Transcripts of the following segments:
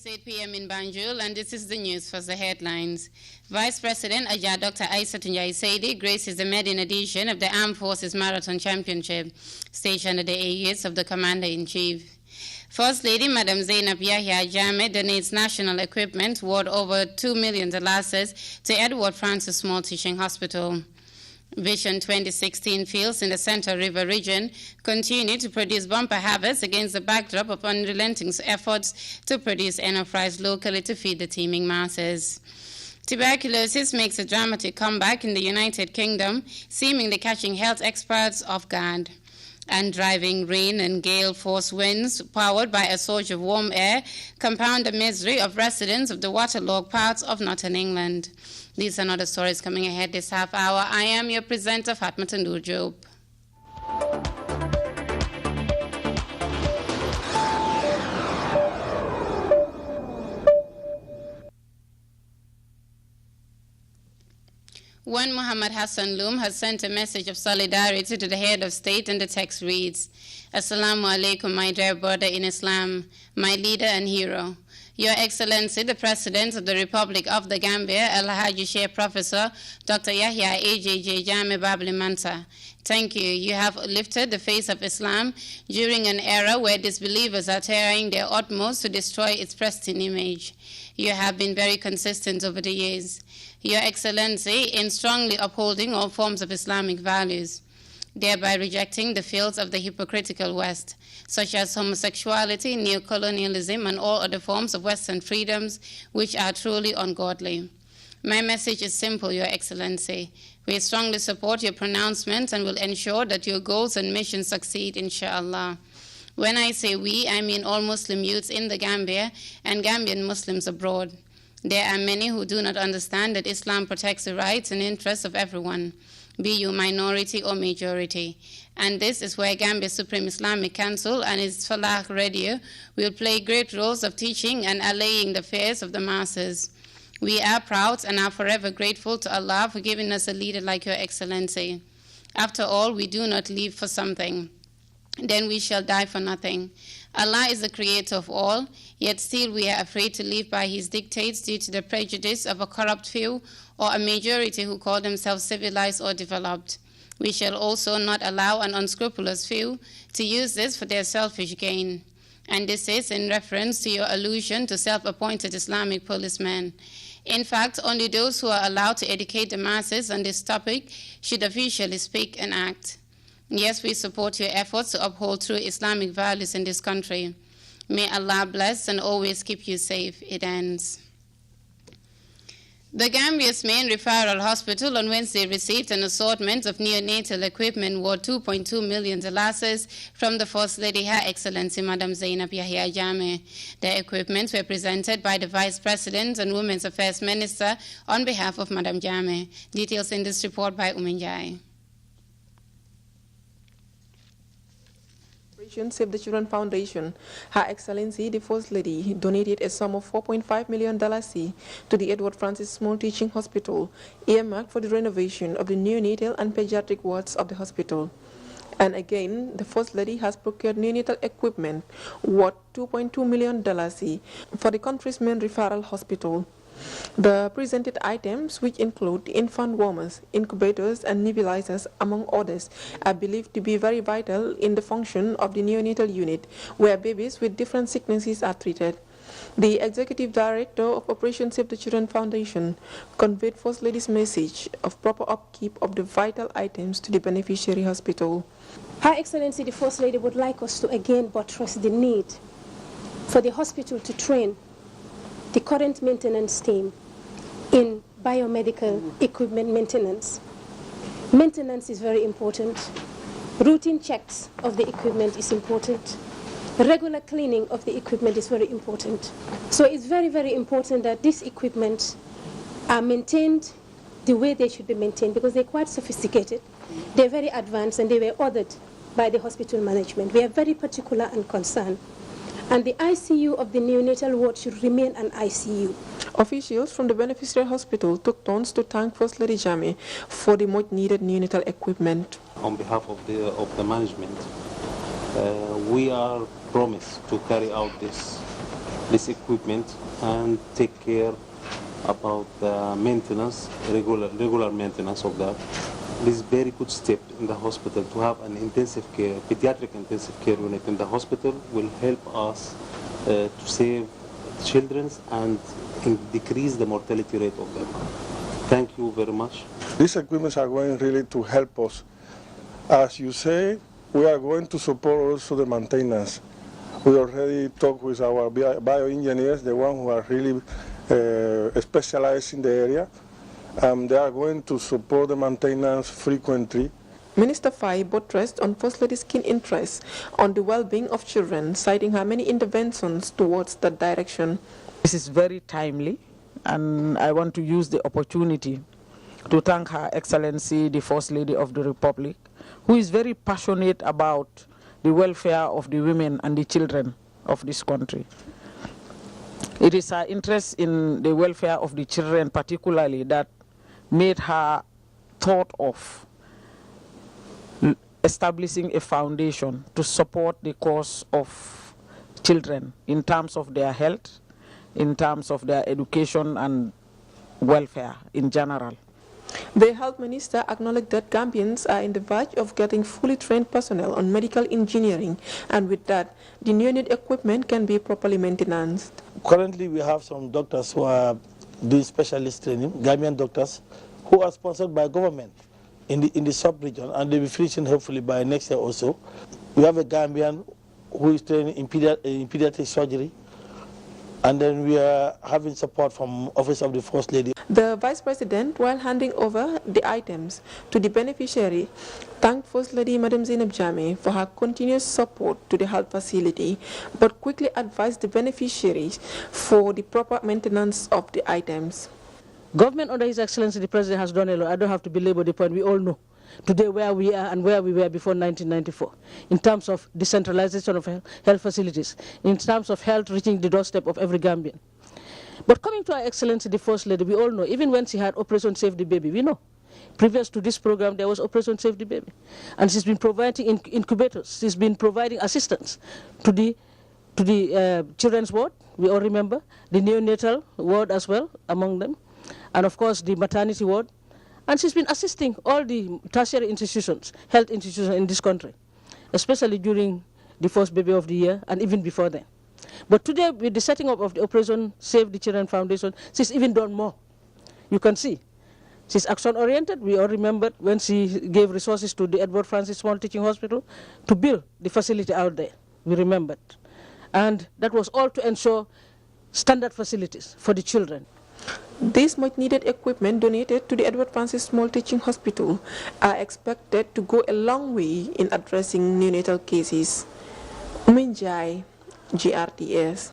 It's 8 p.m. in Banjul, and this is the news for the headlines. Vice President Ajah Dr. Aissatou Njie Saidi graces the maiden edition of the Armed Forces Marathon Championship, staged under the aegis of the Commander-in-Chief. First Lady Madam Zainab Yahya Jammeh donates national equipment worth over $2 million to Edward Francis Small Teaching Hospital. Vision 2016 fields in the Central River region continue to produce bumper harvests against the backdrop of unrelenting efforts to produce enterprise locally to feed the teeming masses. Tuberculosis makes a dramatic comeback in the United Kingdom, seemingly catching health experts off guard. And driving rain and gale-force winds, powered by a surge of warm air, compound the misery of residents of the waterlogged parts of northern England. These are not the stories coming ahead this half hour. I am your presenter, FATOUMATA JOBE. One Muhammad Hassan Loom has sent a message of solidarity to the head of state, and the text reads, Assalamu alaikum, my dear brother in Islam, my leader and hero. Your Excellency, the President of the Republic of the Gambia, Al-Haji Sheikh Professor Dr. Yahya AJJ Jammeh Babli Manta. Thank you. You have lifted the face of Islam during an era where disbelievers are trying their utmost to destroy its pristine image. You have been very consistent over the years, Your Excellency, in strongly upholding all forms of Islamic values, thereby rejecting the fields of the hypocritical West, such as homosexuality, neocolonialism, and all other forms of Western freedoms which are truly ungodly. My message is simple, Your Excellency. We strongly support your pronouncements and will ensure that your goals and missions succeed, inshallah. When I say we, I mean all Muslim youths in the Gambia and Gambian Muslims abroad. There are many who do not understand that Islam protects the rights and interests of everyone, be you minority or majority. And this is where Gambia Supreme Islamic Council and its Falah Radio will play great roles of teaching and allaying the fears of the masses. We are proud and are forever grateful to Allah for giving us a leader like Your Excellency. After all, we do not live for something, then we shall die for nothing. Allah is the creator of all, yet still we are afraid to live by his dictates due to the prejudice of a corrupt few or a majority who call themselves civilized or developed. We shall also not allow an unscrupulous few to use this for their selfish gain. And this is in reference to your allusion to self-appointed Islamic policemen. In fact, only those who are allowed to educate the masses on this topic should officially speak and act. Yes, we support your efforts to uphold true Islamic values in this country. May Allah bless and always keep you safe. It ends. The Gambia's main referral hospital on Wednesday received an assortment of neonatal equipment worth $2.2 million from the First Lady, Her Excellency Madam Zainab Yahya Jammeh. The equipment were presented by the Vice President and Women's Affairs Minister on behalf of Madam Jammeh. Details in this report by Umenjai. Save the Children Foundation, Her Excellency the First Lady donated a sum of $4.5 million to the Edward Francis Small Teaching Hospital, earmarked for the renovation of the neonatal and pediatric wards of the hospital. And again, the First Lady has procured neonatal equipment worth $2.2 million for the country's main referral hospital. The presented items, which include infant warmers, incubators, and nebulizers, among others, are believed to be very vital in the function of the neonatal unit, where babies with different sicknesses are treated. The Executive Director of Operation Save the Children Foundation conveyed First Lady's message of proper upkeep of the vital items to the beneficiary hospital. Her Excellency the First Lady would like us to again buttress the need for the hospital to train the current maintenance team in biomedical equipment maintenance. Maintenance is very important. Routine checks of the equipment is important. Regular cleaning of the equipment is very important. So it's very, very important that these equipment are maintained the way they should be maintained, because they're quite sophisticated, they're very advanced, and they were ordered by the hospital management. We are very particular and concerned. And the ICU of the neonatal ward should remain an ICU. Officials from the beneficiary hospital took turns to thank First Lady Jammeh for the much-needed neonatal equipment. On behalf of the management, we are promised to carry out this this equipment and take care about the maintenance, regular maintenance of that. This is a very good step in the hospital to have an intensive care, pediatric intensive care unit in the hospital will help us to save children and decrease the mortality rate of them. Thank you very much. These equipments are going really to help us. As you say, we are going to support also the maintenance. We already talked with our bioengineers, the ones who are really specialized in the area. They are going to support the maintenance frequently. Minister Fai buttressed on First Lady's keen interest on the well-being of children, citing her many interventions towards that direction. This is very timely, and I want to use the opportunity to thank Her Excellency, the First Lady of the Republic, who is very passionate about the welfare of the women and the children of this country. It is her interest in the welfare of the children particularly that made her thought of establishing a foundation to support the cause of children in terms of their health, in terms of their education and welfare in general. The Health Minister acknowledged that Gambians are in the verge of getting fully trained personnel on medical engineering, and with that, the neonate equipment can be properly maintained. Currently, we have some doctors who are doing specialist training, Gambian doctors, who are sponsored by government in the sub-region, and they'll be finishing hopefully by next year also. We have a Gambian who is training in pediatric surgery, and then we are having support from Office of the First Lady. The Vice President, while handing over the items to the beneficiary, thanked First Lady Madam Zainab Jammeh for her continuous support to the health facility, but quickly advised the beneficiaries for the proper maintenance of the items. Government under His Excellency the President has done a lot. I don't have to belabor the point. We all know today where we are and where we were before 1994 in terms of decentralization of health facilities, in terms of health reaching the doorstep of every Gambian. But coming to Her Excellency the First Lady, we all know, even when she had Operation Save the Baby, we know. Previous to this program, there was Operation Save the Baby. And she's been providing incubators. She's been providing assistance to the children's ward, we all remember, the neonatal ward as well, among them, and of course the maternity ward. And she's been assisting all the tertiary institutions, health institutions in this country, especially during the first baby of the year and even before then. But today, with the setting up of the Operation Save the Children Foundation, she's even done more. You can see. She's action-oriented. We all remember when she gave resources to the Edward Francis Small Teaching Hospital to build the facility out there. We remembered. And that was all to ensure standard facilities for the children. These much-needed equipment donated to the Edward Francis Small Teaching Hospital are expected to go a long way in addressing neonatal cases. Uminjai, GRTS.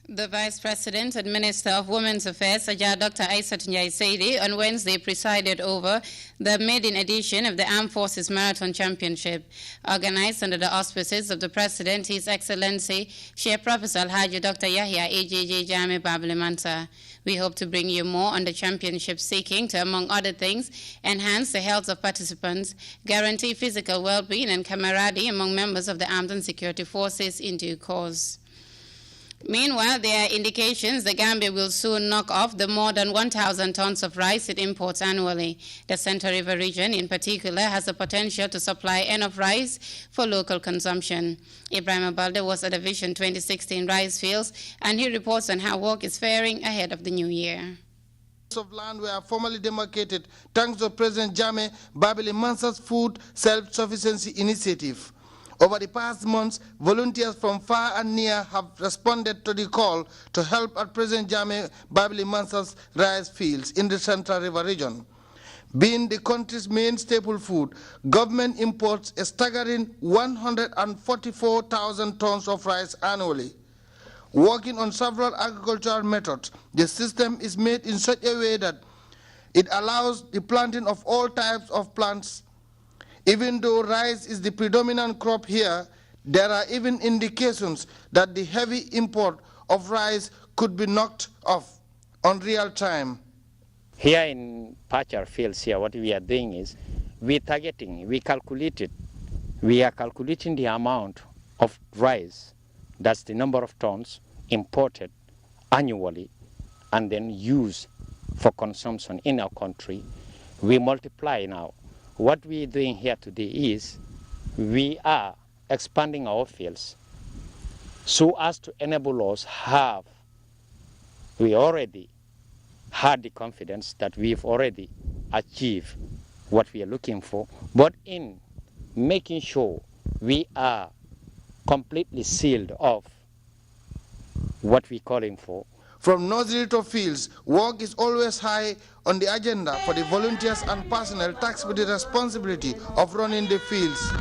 The Vice President and Minister of Women's Affairs, Dr. Aisat Njai-Saidi, on Wednesday presided over the maiden edition of the Armed Forces Marathon Championship, organized under the auspices of the President, His Excellency, Chair Professor Alhaji Dr. Yahya AJJ Jammeh Babli Mansa. We hope to bring you more on the championship, seeking to, among other things, enhance the health of participants, guarantee physical well-being and camaraderie among members of the armed and security forces in due course. Meanwhile, there are indications the Gambia will soon knock off the more than 1,000 tons of rice it imports annually. The Central River region, in particular, has the potential to supply enough rice for local consumption. Ibrahim Abalde was at the Vision 2016 rice fields, and he reports on how work is faring ahead of the new year. Of land were formally demarcated thanks to President Jammeh Babli Mansa's food self-sufficiency initiative. Over the past months, volunteers from far and near have responded to the call to help at President Jammeh Babli Mansa's rice fields in the Central River region. Being the country's main staple food, government imports a staggering 144,000 tons of rice annually. Working on several agricultural methods, the system is made in such a way that it allows the planting of all types of plants. Even though rice is the predominant crop here, there are even indications that the heavy import of rice could be knocked off on real time. Here in Pachar fields here, what we are doing is we are calculating the amount of rice That's the number of tons imported annually and then used for consumption in our country. We multiply now. What we're doing here today is we are expanding our fields so as to enable us we already had the confidence that we've already achieved what we are looking for, but in making sure we are completely sealed off what we're calling for. From nursery to fields, work is always high on the agenda for the volunteers and personnel tasked with the responsibility of running the fields.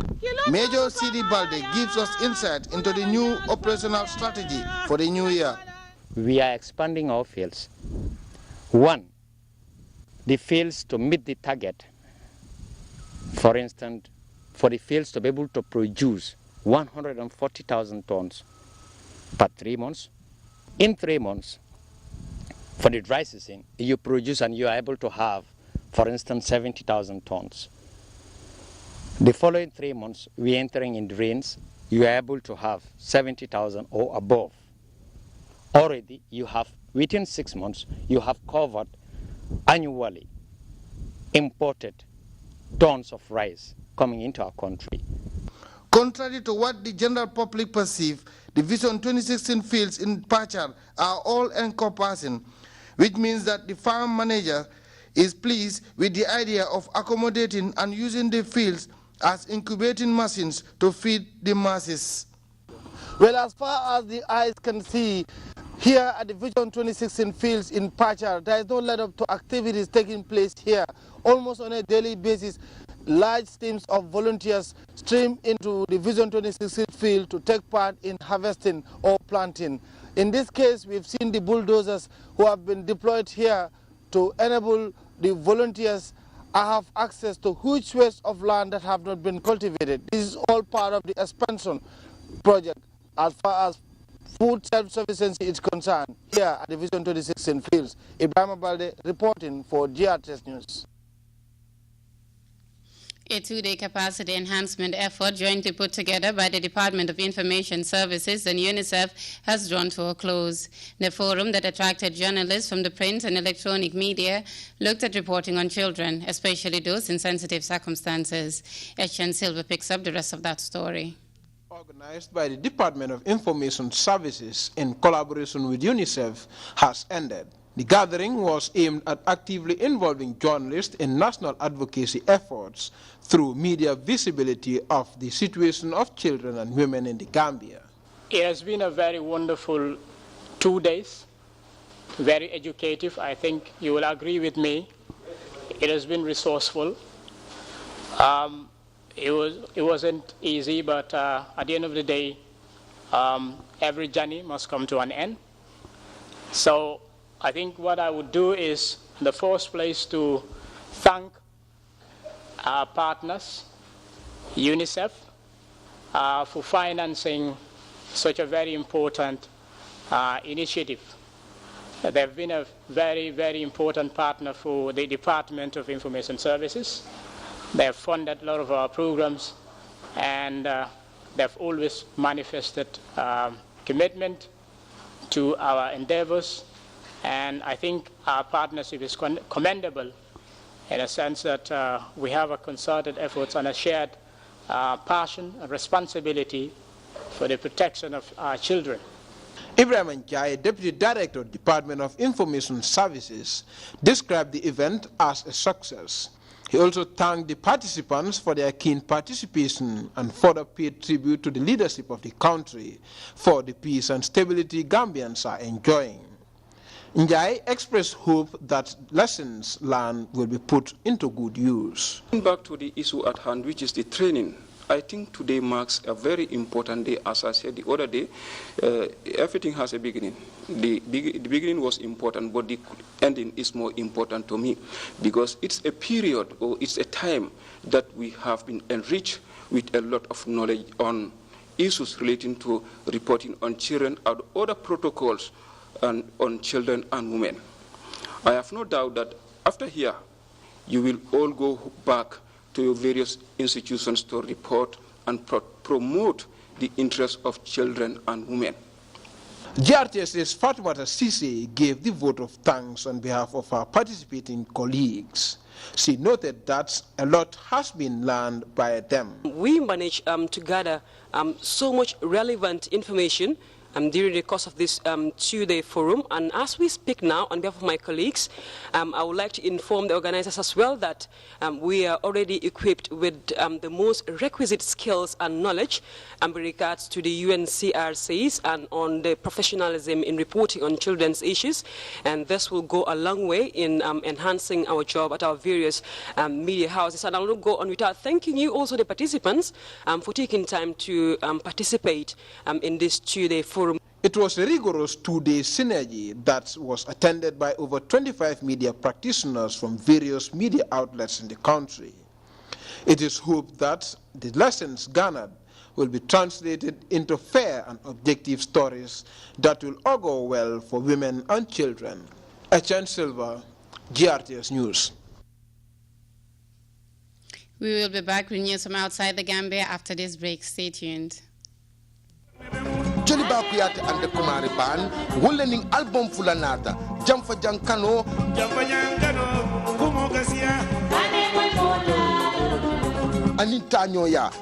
Major C.D. Balde gives us insight into the new operational strategy for the new year. We are expanding our fields. One, the fields to meet the target. For instance, for the fields to be able to produce 140,000 tons per 3 months. In 3 months, for the dry season, you produce and you are able to have, for instance, 70,000 tons. The following 3 months, we are entering in the rains, you are able to have 70,000 or above. Already, you have, within 6 months, you have covered annually imported tons of rice coming into our country. Contrary to what the general public perceive, the Vision 2016 fields in Pachar are all encompassing, which means that the farm manager is pleased with the idea of accommodating and using the fields as incubating machines to feed the masses. Well, as far as the eyes can see, here at the Vision 2016 fields in Pachar, there is no let up to activities taking place here. Almost on a daily basis, large teams of volunteers stream into the Vision 2016 field to take part in harvesting or planting. In this case, we've seen the bulldozers who have been deployed here to enable the volunteers have access to huge swathes of land that have not been cultivated. This is all part of the expansion project as far as food self-sufficiency is concerned here at the Vision 2016 fields. Ibrahim Balde reporting for Grts News. A two-day capacity enhancement effort jointly put together by the Department of Information Services and UNICEF has drawn to a close. The forum that attracted journalists from the print and electronic media looked at reporting on children, especially those in sensitive circumstances. Etienne Silva picks up the rest of that story. Organized by the Department of Information Services in collaboration with UNICEF has ended. The gathering was aimed at actively involving journalists in national advocacy efforts through media visibility of the situation of children and women in the Gambia. It has been a very wonderful 2 days, very educative. I think you will agree with me. It has been resourceful. It wasn't easy, but at the end of the day, every journey must come to an end. So I think what I would do is, in the first place, to thank our partners, UNICEF, for financing such a very important initiative. They've been a very, very important partner for the Department of Information Services. They have funded a lot of our programs, and they've always manifested commitment to our endeavors. And I think our partnership is commendable in a sense that we have a concerted effort and a shared passion and responsibility for the protection of our children. Ibrahim Njai, Deputy Director, Department of Information Services, described the event as a success. He also thanked the participants for their keen participation and further paid tribute to the leadership of the country for the peace and stability Gambians are enjoying. Njai expressed hope that lessons learned will be put into good use. Back to the issue at hand, which is the training. I think today marks a very important day. As I said the other day, everything has a beginning. The beginning was important, but the ending is more important to me, because it's a period, or it's a time that we have been enriched with a lot of knowledge on issues relating to reporting on children and other protocols and on children and women. I have no doubt that after here, you will all go back to your various institutions to report and promote the interests of children and women. GRTS's FATOUMATA Cisse gave the vote of thanks on behalf of her participating colleagues. She noted that a lot has been learned by them. We managed to gather so much relevant information during the course of this two-day forum, and as we speak now, on behalf of my colleagues, I would like to inform the organizers as well that we are already equipped with the most requisite skills and knowledge with regards to the UNCRCs and on the professionalism in reporting on children's issues, and this will go a long way in enhancing our job at our various media houses. And I will not go on without thanking you also, the participants, for taking time to participate in this two-day forum. It was a rigorous two-day synergy that was attended by over 25 media practitioners from various media outlets in the country. It is hoped that the lessons garnered will be translated into fair and objective stories that will augur well for women and children. Echan Silva, GRTS News. We will be back with news from outside the Gambia after this break. Stay tuned. Joli Bakuyate and the Kumari Ban, Woolening album Fulanata, Jamfa Jankano, Kumogasia, Anita Nyoya,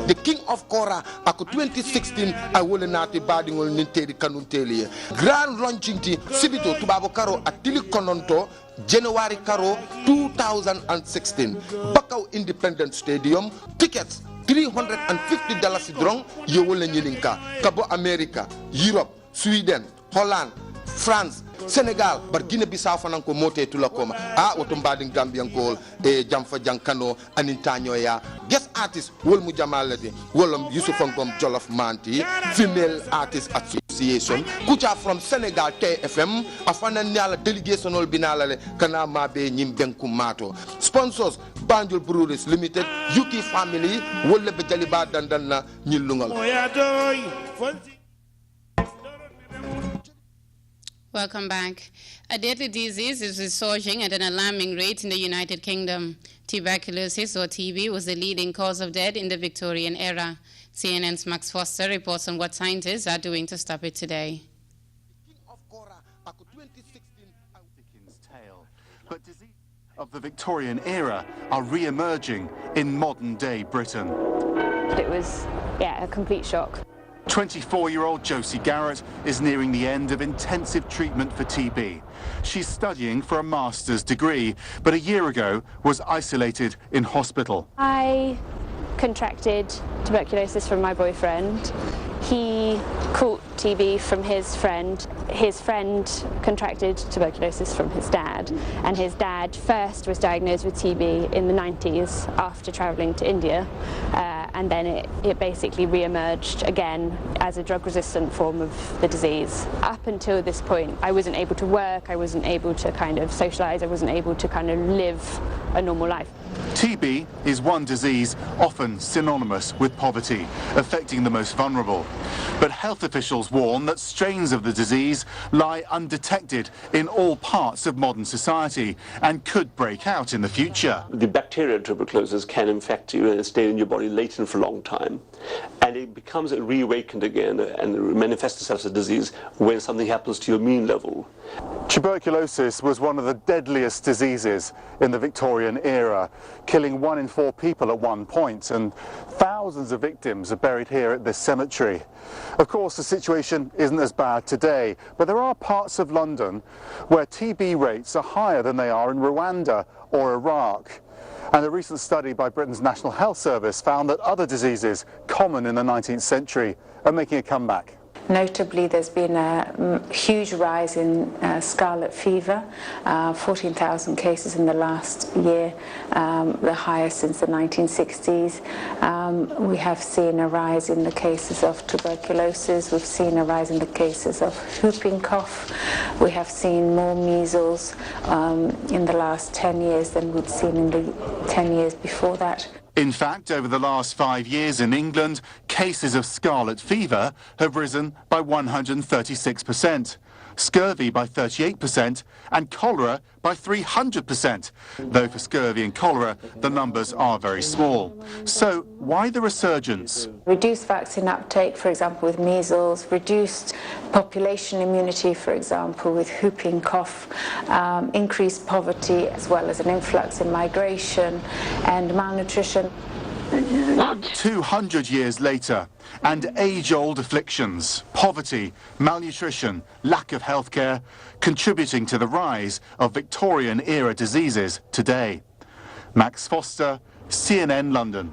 the King of Kora, Ako 2016, I will not be badding on Nintedi Kanunteli. Grand launching tea, Sibito Tubabo Karo at Tilikononto, January Karo 2016. Bakau Independent Stadium, tickets $350 drong, you will Nilinka, Cabo America, Europe, Sweden, Holland, France, Senegal, but Guinea-Bissau fananko mote tulakoma. Otombading Gambian goal, Jamfa Jankano, Anintanyoya. Guest artist, Wolmu Jamalati, Wolum Yusufangom Jollof Manti, Female Artist Association, Kucha from Senegal, TFM, Afana Niala Delegation Binalale, Kanama Be Nyimbenku Mato. Sponsors, Banjul Breweries Limited, Yuki Family, Wolle Bejaliba Dandana, Nilungal. Welcome back. A deadly disease is resurging at an alarming rate in the United Kingdom. Tuberculosis, or TB, was the leading cause of death in the Victorian era. CNN's Max Foster reports on what scientists are doing to stop it today. But diseases of the Victorian era are re-emerging in modern-day Britain. It was, a complete shock. 24-year-old Josie Garrett is nearing the end of intensive treatment for TB. She's studying for a master's degree, but a year ago was isolated in hospital. I contracted tuberculosis from my boyfriend. He caught TB from his friend. His friend contracted tuberculosis from his dad, and his dad first was diagnosed with TB in the 90s after traveling to India, and then it basically re-emerged again as a drug-resistant form of the disease. Up until this point, I wasn't able to work, I wasn't able to kind of socialize, I wasn't able to kind of live a normal life. TB is one disease often synonymous with poverty, affecting the most vulnerable. But health officials warn that strains of the disease lie undetected in all parts of modern society and could break out in the future. The bacterial tuberculosis can infect you and stay in your body latent for a long time. And it becomes reawakened again and manifests itself as a disease when something happens to your immune level. Tuberculosis was one of the deadliest diseases in the Victorian era, killing 1 in 4 people at one point, and thousands of victims are buried here at this cemetery. Of course, the situation isn't as bad today, but there are parts of London where TB rates are higher than they are in Rwanda or Iraq. And a recent study by Britain's National Health Service found that other diseases common in the 19th century are making a comeback. Notably, there's been a huge rise in scarlet fever, 14,000 cases in the last year, the highest since the 1960s. We have seen a rise in the cases of tuberculosis. We've seen a rise in the cases of whooping cough. We have seen more measles in the last 10 years than we'd seen in the 10 years before that. In fact, over the last 5 years in England, cases of scarlet fever have risen by 136%, scurvy by 38% and cholera by 300%, though for scurvy and cholera the numbers are very small. So why the resurgence? Reduced vaccine uptake, for example, with measles, reduced population immunity, for example, with whooping cough, increased poverty, as well as an influx in migration and malnutrition. 200 years later, and age-old afflictions, poverty, malnutrition, lack of healthcare, contributing to the rise of Victorian-era diseases today. Max Foster, CNN London.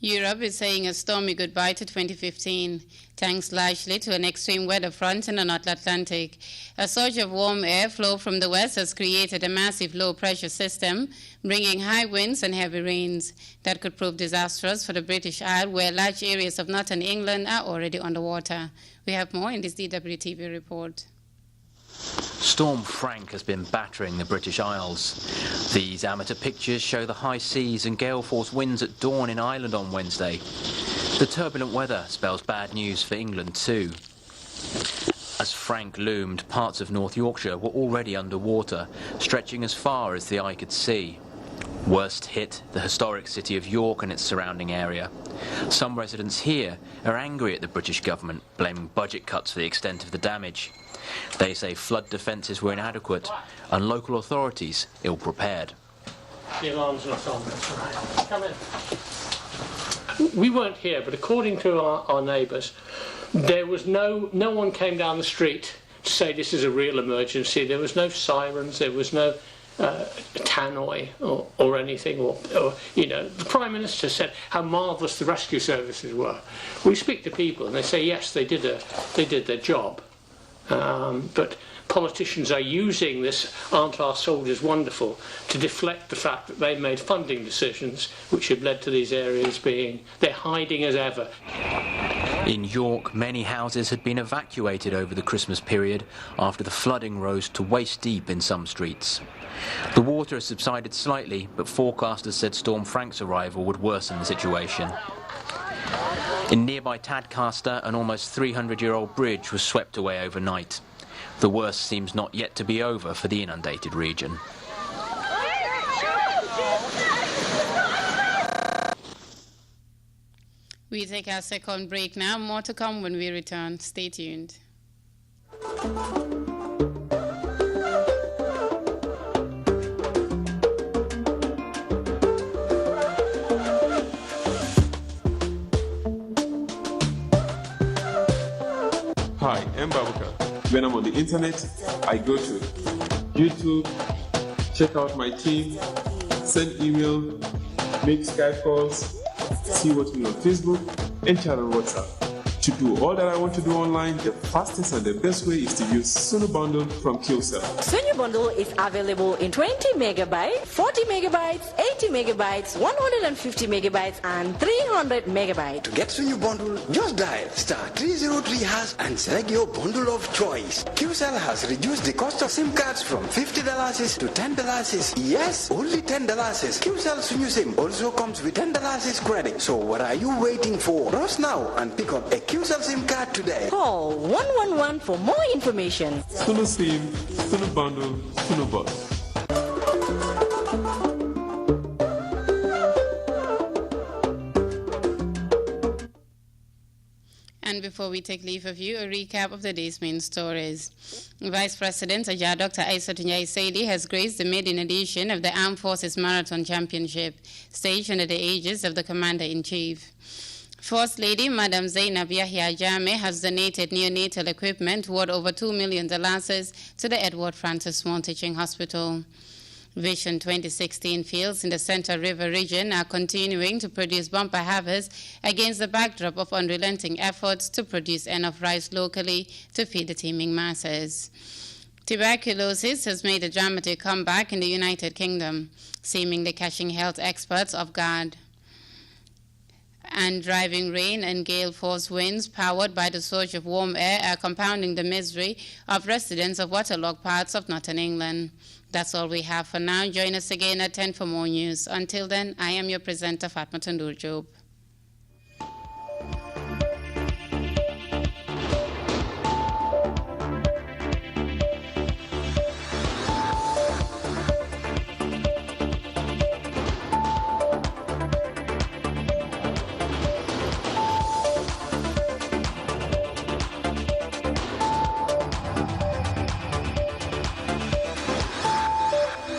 Europe is saying a stormy goodbye to 2015, thanks largely to an extreme weather front in the North Atlantic. A surge of warm air flow from the west has created a massive low-pressure system, bringing high winds and heavy rains that could prove disastrous for the British Isles, where large areas of northern England are already underwater. We have more in this DWTV report. Storm Frank has been battering the British Isles. These amateur pictures show the high seas and gale force winds at dawn in Ireland on Wednesday. The turbulent weather spells bad news for England too. As Frank loomed, parts of North Yorkshire were already underwater, stretching as far as the eye could see. Worst hit, the historic city of York and its surrounding area. Some residents here are angry at the British government, blaming budget cuts for the extent of the damage. They say flood defences were inadequate and local authorities ill-prepared. The alarm's not on, that's all right. Come in. We weren't here, but according to our neighbours, there was no one came down the street to say this is a real emergency. There was no sirens, there was no tannoy or anything, or you know, the Prime Minister said how marvellous the rescue services were. We speak to people and they say yes, they did their job. But politicians are using this "aren't our soldiers wonderful" to deflect the fact that they made funding decisions which have led to these areas they're hiding as ever. In York, many houses had been evacuated over the Christmas period after the flooding rose to waist deep in some streets. The water has subsided slightly, but forecasters said Storm Frank's arrival would worsen the situation. In nearby Tadcaster, an almost 300-year-old bridge was swept away overnight. The worst seems not yet to be over for the inundated region. We take our second break now. More to come when we return. Stay tuned. Hi, I'm Babuka. When I'm on the internet, I go to YouTube, check out my team, send email, make Skype calls, see what's new on Facebook, and chat on WhatsApp. To do all that I want to do online, the fastest and the best way is to use Sunu Bundle from QCell. Sunu Bundle is available in 20 megabytes, 40 megabytes, 80 megabytes, 150 megabytes, and 300 megabytes. To get Sunu Bundle, just dial *303# and select your bundle of choice. QCell has reduced the cost of SIM cards from $50 to $10. Yes, only $10. QCell Sunu SIM also comes with $10 credit. So what are you waiting for? Browse now and pick up a QCell SIM card today. Call 111 for more information. Sunu SIM, Sunu Bundle, Sunu Bus. And before we take leave of you, a recap of the day's main stories. Vice President Dr. Aissat Nyaiseli has graced the maiden edition of the Armed Forces Marathon Championship, staged under the aegis of the Commander-in-Chief. First Lady Madam Zainab Yahya Jammeh has donated neonatal equipment worth over $2 million to the Edward Francis Small Teaching Hospital. Vision 2016 fields in the Central River region are continuing to produce bumper harvests against the backdrop of unrelenting efforts to produce enough rice locally to feed the teeming masses. Tuberculosis has made a dramatic comeback in the United Kingdom, seemingly catching health experts off guard. And driving rain and gale force winds powered by the surge of warm air are compounding the misery of residents of waterlogged parts of northern England. That's all we have for now. Join us again at 10 for more news. Until then, I am your presenter, FATOUMATA.